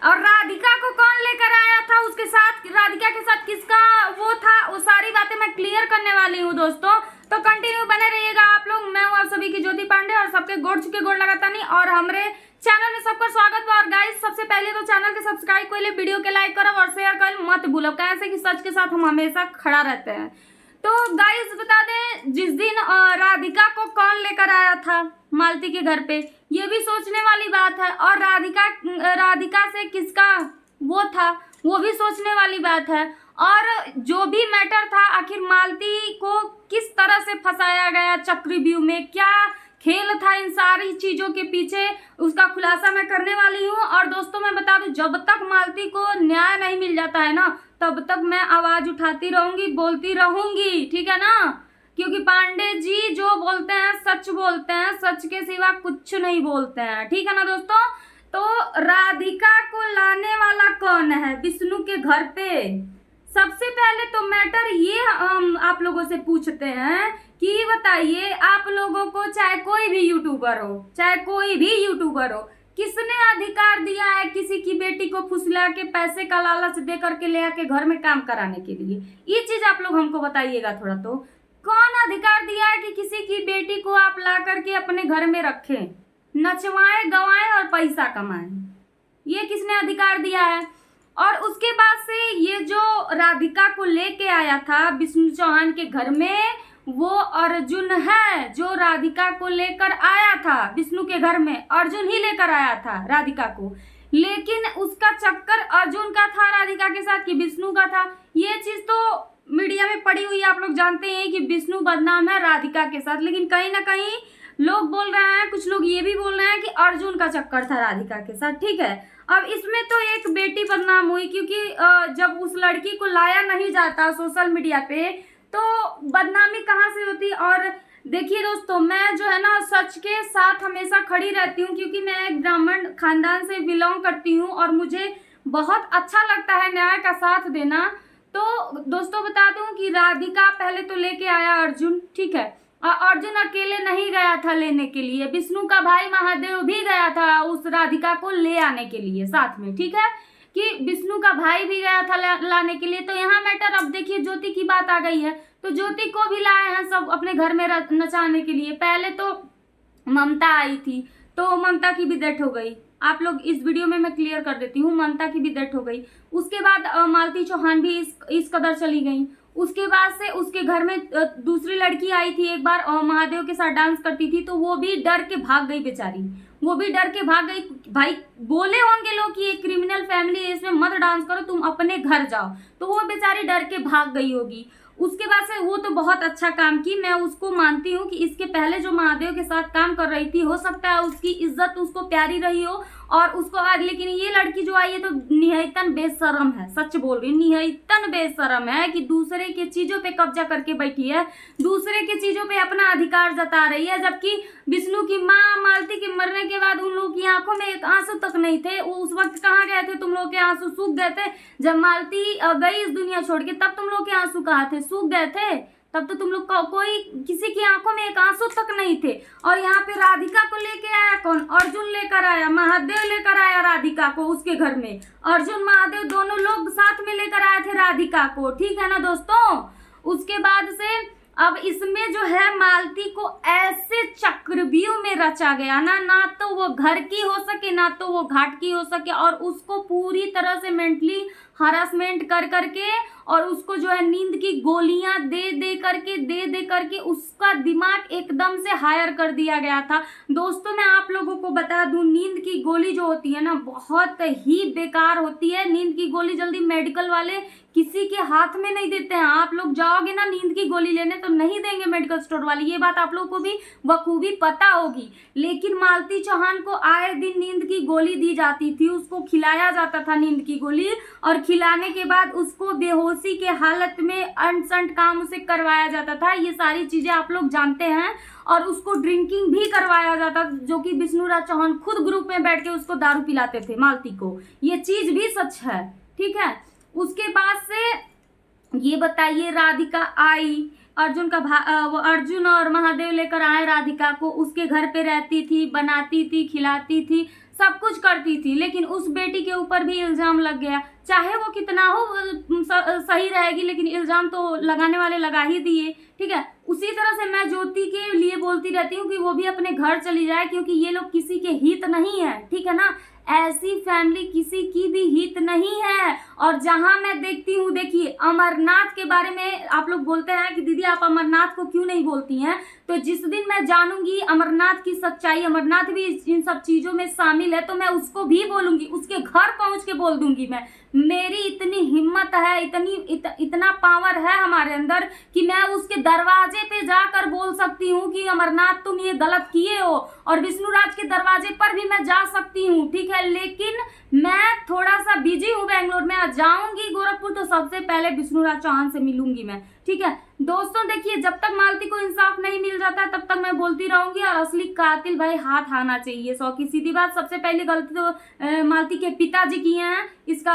और राधिका को कौन लेकर आया था उसके साथ, राधिका के साथ किसका वो था, वो सारी बातें मैं क्लियर करने वाली हूँ दोस्तों। तो कंटिन्यू बने रहिएगा आप लोग। मैं हूँ आप सभी की ज्योति पांडे और सबके गोड़ छुके गोड़ लगाता नहीं और हमारे चैनल में सबका स्वागत है। और गाइस सबसे पहले तो चैनल के सब्सक्राइब कर ले, वीडियो के लाइक करो और शेयर कर मत भूलो, कैसे कि सच के साथ हम हमेशा खड़ा रहते हैं। तो गाइस बता दें, जिस दिन राधिका को कौन लेकर आया था मालती के घर पे, ये भी सोचने वाली बात है। और राधिका से किसका वो था वो भी सोचने वाली बात है। और जो भी मैटर था, आखिर मालती को किस तरह से फंसाया गया चक्रव्यूह में, क्या खेल था इन सारी चीजों के पीछे, उसका खुलासा मैं करने वाली हूँ। और दोस्तों मैं बता दूं, जब तक मालती को न्याय नहीं मिल जाता है ना, तब तक मैं आवाज उठाती रहूंगी, बोलती रहूंगी, ठीक है ना। क्योंकि पांडे जी जो बोलते हैं सच बोलते हैं, सच के सिवा कुछ नहीं बोलते हैं, ठीक है ना दोस्तों। तो राधिका को लाने वाला कौन है विष्णु के घर पे? सबसे पहले तो मैटर ये हम आप लोगों से पूछते हैं कि बताइए, आप लोगों को चाहे कोई भी यूट्यूबर हो, किसने अधिकार दिया है किसी की बेटी को फुसला के पैसे का लालच दे करके ले आके घर में काम कराने के लिए? ये चीज आप लोग हमको बताइएगा थोड़ा। तो कौन अधिकार दिया है कि किसी की बेटी को आप ला करके अपने घर में रखें, नचवाएं गवाएं और पैसा कमाएं? ये किसने अधिकार दिया है? और उसके बाद से ये जो राधिका को लेके आया था विष्णु चौहान के घर में, वो अर्जुन है जो राधिका को लेकर आया था विष्णु के घर में। अर्जुन ही लेकर आया था राधिका को, लेकिन उसका चक्कर अर्जुन का था राधिका के साथ कि विष्णु का था? ये चीज तो मीडिया में पड़ी हुई, आप लोग जानते हैं कि विष्णु बदनाम है राधिका के साथ। लेकिन कहीं ना कहीं लोग बोल रहे हैं, कुछ लोग ये भी बोल रहे हैं कि अर्जुन का चक्कर था राधिका के साथ, ठीक है। अब इसमें तो एक बेटी बदनाम हुई, क्योंकि जब उस लड़की को लाया नहीं जाता सोशल मीडिया पे तो बदनामी कहाँ से होती। और देखिए दोस्तों, मैं जो है ना सच के साथ हमेशा खड़ी रहती हूँ, क्योंकि मैं एक ब्राह्मण खानदान से बिलोंग करती हूँ और मुझे बहुत अच्छा लगता है न्याय का साथ देना। तो दोस्तों बता दूं कि राधिका पहले तो लेके आया अर्जुन, ठीक है। और अर्जुन अकेले नहीं गया था लेने के लिए, विष्णु का भाई महादेव भी गया था उस राधिका को ले आने के लिए साथ में, ठीक है, कि विष्णु का भाई भी गया था लाने के लिए। तो यहाँ मैटर अब देखिए, ज्योति की बात आ गई है, तो ज्योति को भी लाए हैं सब अपने घर में नचाने के लिए। पहले तो ममता आई थी, तो ममता की भी डेथ हो गई। आप लोग इस वीडियो में मैं क्लियर कर देती हूँ, ममता की भी डेथ हो गई। उसके बाद मालती चौहान भी इस कदर चली गई। उसके बाद से उसके घर में दूसरी लड़की आई थी एक बार, और महादेव के साथ डांस करती थी, तो वो भी डर के भाग गई बेचारी, वो भी डर के भाग गई। भाई बोले होंगे लोग कि ये क्रिमिनल फैमिली है, इसमें मत डांस करो, तुम अपने घर जाओ, तो वो बेचारी डर के भाग गई होगी। उसके बाद से वो तो बहुत अच्छा काम की, मैं उसको मानती हूँ कि इसके पहले जो महादेव के साथ काम कर रही थी, हो सकता है उसकी इज्जत उसको प्यारी रही हो और उसको आज। लेकिन ये लड़की जो आई है तो निहयतन बेशरम है, सच बोल रही, निहयतन बेशरम है कि दूसरे के चीजों पे कब्जा करके बैठी है, दूसरे के चीजों पे अपना अधिकार जता रही है। जबकि विष्णु की माँ मालती के मरने के बाद उन लोगों की आंखों में एक आंसू तक नहीं थे। वो उस वक्त कहाँ गए थे? तुम लोग के आंसू सूख गए थे जब मालती गई इस दुनिया छोड़ के, तब तुम लोग के आंसू कहाँ थे? सूख गए थे तब तो तुम लोग कोई किसी की आंखों में एक आंसू तक नहीं थे। और यहाँ पे राधिका को लेके आया कौन? अर्जुन लेकर आया, महादेव लेकर आया राधिका को उसके घर में। अर्जुन महादेव दोनों लोग साथ में लेकर आए थे राधिका को, ठीक है ना दोस्तों। उसके बाद से अब इसमें जो है मालती को ऐसे चक्रव्यूह में रचा गया ना तो वो घर की हो सके ना तो वो घाट की हो सके, और उसको पूरी तरह से मेंटली हरासमेंट कर करके और उसको जो है नींद की गोलियां दे करके उसका दिमाग एकदम से हायर कर दिया गया था। दोस्तों मैं आप लोगों को बता दूं, नींद की गोली जो होती है ना बहुत ही बेकार होती है। नींद की गोली जल्दी मेडिकल वाले किसी के हाथ में नहीं देते हैं। आप लोग जाओगे ना नींद की गोली लेने तो नहीं देंगे मेडिकल स्टोर वाले, ये बात आप लोग को भी बखूबी पता होगी। लेकिन मालती चौहान को आए दिन नींद की गोली दी जाती थी, उसको खिलाया जाता था नींद की गोली, और खिलाने के बाद उसको बेहोशी के हालत में अनसंट काम उसे करवाया जाता था। ये सारी चीजें आप लोग जानते हैं। और उसको ड्रिंकिंग भी करवाया जाता, जो कि विष्णुराज चौहान खुद ग्रुप में बैठ के उसको दारू पिलाते थे मालती को, ये चीज भी सच है, ठीक है। उसके बाद से ये बताइए, राधिका आई, अर्जुन और महादेव लेकर आए राधिका को, उसके घर पे रहती थी, बनाती थी, खिलाती थी, सब कुछ करती थी, लेकिन उस बेटी के ऊपर भी इल्जाम लग गया। चाहे वो कितना हो सही रहेगी, लेकिन इल्जाम तो लगाने वाले लगा ही दिए। ठीक है, उसी तरह से मैं ज्योति के लिए बोलती रहती हूँ कि वो भी अपने घर चली जाए, क्योंकि ये लोग किसी के हित नहीं है। ठीक है ना, ऐसी फैमिली किसी की भी हित नहीं है। और जहां मैं देखती हूँ, देखिए अमरनाथ के बारे में आप लोग बोलते हैं कि दीदी आप अमरनाथ को क्यों नहीं बोलती हैं, तो जिस दिन मैं जानूंगी अमरनाथ की सच्चाई, अमरनाथ भी इन सब चीजों में शामिल है, तो मैं उसको भी बोलूंगी, उसके घर पहुंच के बोल दूंगी। मैं मेरी इतनी हिम्मत है, इतना पावर है हमारे अंदर कि मैं उसके दरवाजे पे जाकर बोल सकती हूँ कि अमरनाथ तुम ये गलत किए हो, और विष्णुराज के दरवाजे पर भी मैं जा सकती हूँ। ठीक है, लेकिन मैं थोड़ा सा बिजी हूँ बेंगलोर में, जाऊंगी गोरखपुर तो सबसे पहले विष्णुराज चौहान से मिलूंगी मैं। ठीक है दोस्तों, देखिए जब तक मालती को इंसाफ नहीं मिल जाता तब तक मैं बोलती रहूंगी, और असली कातिल भाई हाथ आना चाहिए। 100 की सीधी बात। सबसे पहली गलती तो मालती के पिताजी की है, इसका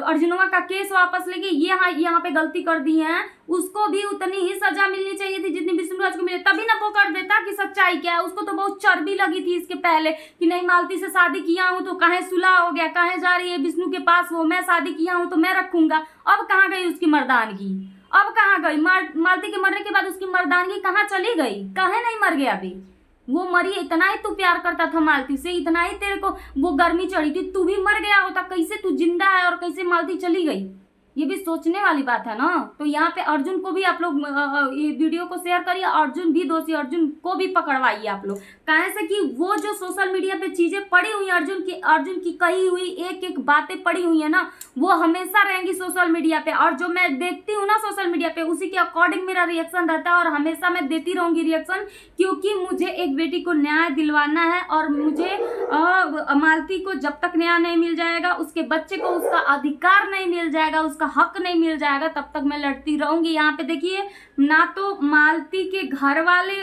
अर्जुनवा का केस वापस लेके ये यहाँ पे गलती कर दी है। उसको भी उतनी ही सजा मिलनी चाहिए थी जितनी विष्णुराज को मिले, तभी ना वो कर देता कि सच्चाई क्या है। उसको तो बहुत चर्बी लगी थी इसके पहले कि नहीं मालती से शादी किया हूँ तो कहे सुलह हो गया, कहे जा रही है विष्णु के पास, वो मैं शादी किया हूँ तो मैं रखूंगा। अब कहाँ गई उसकी मर्दानगी, अब कहाँ गई? मालती के मरने के बाद उसकी मर्दानगी कहाँ चली गई? कहे नहीं मर गया अभी? वो मरी, इतना ही तू प्यार करता था मालती से, इतना ही तेरे को वो गर्मी चढ़ी थी, तू भी मर गया होता, कैसे तू जिंदा है और कैसे मालती चली गई? ये भी सोचने वाली बात है ना। तो यहाँ पे अर्जुन को भी आप लोग ये वीडियो को शेयर करिए, अर्जुन भी दोषी, अर्जुन को भी पकड़वाइए आप लोग। कहे से कि वो जो सोशल मीडिया पे चीजें पड़ी हुई है अर्जुन की कही हुई एक एक बातें पड़ी हुई है ना, वो हमेशा रहेंगी सोशल मीडिया पे, और जो मैं देखती हूँ ना सोशल मीडिया पे उसी के अकॉर्डिंग मेरा रिएक्शन रहता है, और हमेशा मैं देती रहूंगी रिएक्शन, क्योंकि मुझे एक बेटी को न्याय दिलवाना है। और मुझे मालती को जब तक न्याय नहीं मिल जाएगा, उसके बच्चे को उसका अधिकार नहीं मिल जाएगा, उसका हक नहीं मिल जाएगा, तब तक मैं लड़ती रहूंगी। यहाँ पे देखिए ना तो मालती के घर वाले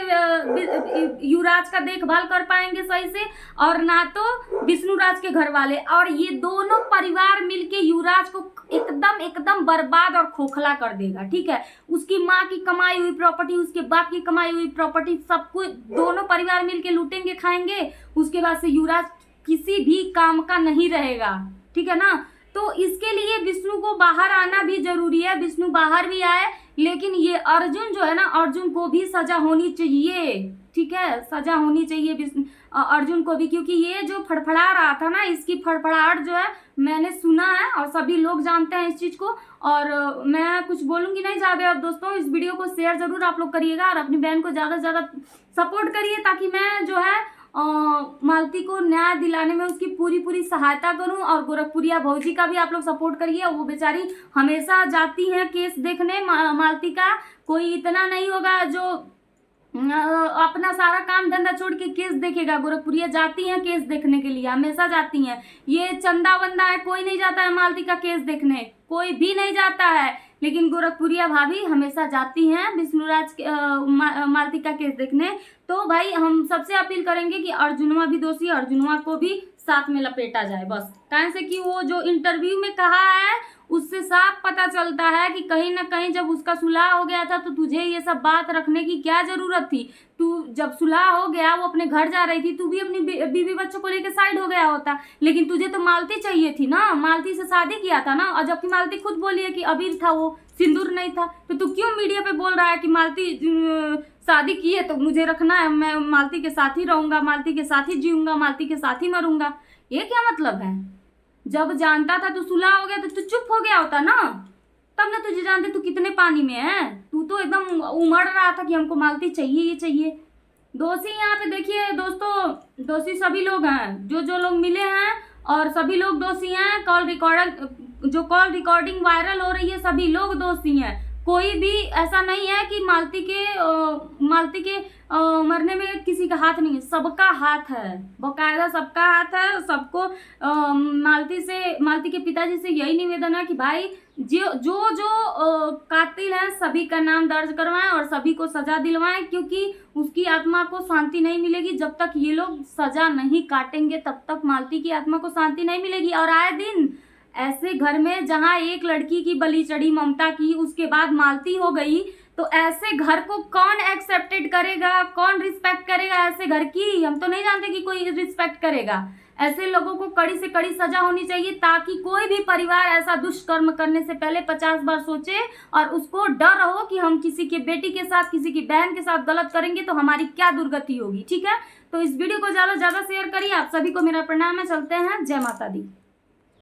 युवराज का देखभाल कर पाएंगे सही से, और ना तो विष्णुराज के घर वाले, और ये दोनों परिवार मिलके युवराज को एकदम बर्बाद और खोखला कर देगा। ठीक है, उसकी माँ की कमाई हुई प्रॉपर्टी, उसके बाप की कमाई हुई प्रॉपर्टी, सब कुछ दोनों परिवार मिलके लूटेंगे, खाएंगे। उसके बाद से युवराज किसी भी काम का नहीं रहेगा। ठीक है ना, तो इसके लिए विष्णु को बाहर आना भी जरूरी है, विष्णु बाहर भी आए, लेकिन ये अर्जुन जो है ना, अर्जुन को भी सजा होनी चाहिए। ठीक है, सजा होनी चाहिए अर्जुन को भी, क्योंकि ये जो फड़फड़ा रहा था ना, इसकी फड़फड़ाहट जो है मैंने सुना है और सभी लोग जानते हैं इस चीज को। और मैं कुछ बोलूंगी नहीं ज्यादा। अब दोस्तों इस वीडियो को शेयर जरूर आप लोग करिएगा, और अपनी बहन को ज्यादा से ज्यादा सपोर्ट करिए, ताकि मैं जो है मालती को न्याय दिलाने में उसकी पूरी सहायता करूं। और गोरखपुरिया भौजी का भी आप लोग सपोर्ट करिए, वो बेचारी हमेशा जाती हैं केस देखने। मालती का कोई इतना नहीं होगा जो अपना सारा काम धंधा छोड़ के केस देखेगा। गोरखपुरिया जाती हैं केस देखने के लिए, हमेशा जाती हैं। ये चंदा वंदा है, कोई नहीं जाता है मालती का केस देखने, कोई भी नहीं जाता है, लेकिन गोरखपुरिया भाभी हमेशा जाती हैं विष्णुराज मालती का केस देखने। तो भाई हम सबसे अपील करेंगे कि अर्जुनवा भी दोषी, अर्जुनवा को भी साथ में लपेटा जाए बस। कारण से कि वो जो इंटरव्यू में कहा है उससे साफ पता चलता है कि कहीं ना कहीं जब उसका सुलह हो गया था तो तुझे ये सब बात रखने की क्या जरूरत थी। तू जब सुलह हो गया, वो अपने घर जा रही थी, तू भी अपनी बीवी बच्चों को लेकर साइड हो गया होता, लेकिन तुझे तो मालती चाहिए थी ना, मालती से शादी किया था ना। और जबकि मालती खुद बोली है कि अबीर था, वो सिंदूर नहीं था, तो तू क्यों मीडिया पे बोल रहा है कि मालती शादी की है तो मुझे रखना है, मैं मालती के साथ ही रहूंगा, मालती के साथ ही जीऊंगा, मालती के साथ ही मरूंगा? ये क्या मतलब है? जब जानता था तो सुलह हो गया तो तू चुप हो गया होता ना, तब ना तुझे जानते तू कितने पानी में है। तू तो एकदम उमड़ रहा था कि हमको मालती चाहिए, ये चाहिए। दोषी यहाँ पे देखिए दोस्तों, दोषी सभी लोग हैं, जो लोग मिले हैं, और सभी लोग दोषी हैं। जो कॉल रिकॉर्डिंग वायरल हो रही है, सभी लोग दोषी हैं। कोई भी ऐसा नहीं है कि मालती के मरने में किसी का हाथ नहीं है, सबका हाथ है, बकायदा सबका हाथ है। सबको मालती के पिताजी से यही निवेदन है कि भाई जो कातिल है सभी का नाम दर्ज करवाएं और सभी को सजा दिलवाएं, क्योंकि उसकी आत्मा को शांति नहीं मिलेगी जब तक ये लोग सजा नहीं काटेंगे, तब तक मालती की आत्मा को शांति नहीं मिलेगी। और आए दिन ऐसे घर में जहां एक लड़की की बलि चढ़ी ममता की, उसके बाद मालती हो गई, तो ऐसे घर को कौन एक्सेप्टेड करेगा, कौन रिस्पेक्ट करेगा ऐसे घर की? हम तो नहीं जानते कि कोई रिस्पेक्ट करेगा ऐसे लोगों को कड़ी से कड़ी सजा होनी चाहिए, ताकि कोई भी परिवार ऐसा दुष्कर्म करने से पहले 50 बार सोचे और उसको डर हो कि हम किसी की बेटी के साथ, किसी की बहन के साथ गलत करेंगे तो हमारी क्या दुर्गति होगी। ठीक है, तो इस वीडियो को ज़्यादा से ज़्यादा शेयर करिए। आप सभी को मेरा प्रणाम है। चलते हैं, जय माता दी।